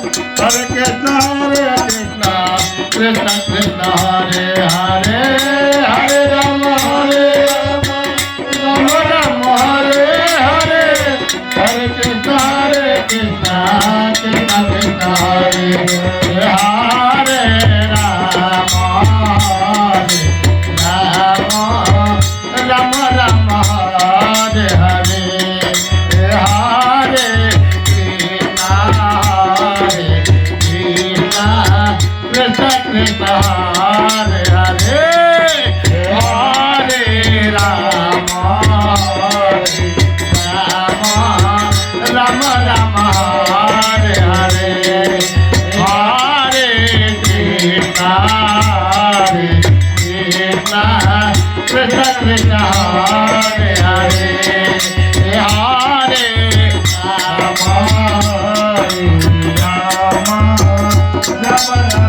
Hare Krishna Krishna Krishna Hare Hare Hare Rama Rama Rama Hare Hare Hare Krishna Krishna Krishna Hare Hare Rama Rama Rama Hare Hare Hare Krishna Krishna Krishna Hare Hare Hare Rama Rama Rama Hare Hare Hare Krishna Krishna Krishna Hare Hare Hare Rama Rama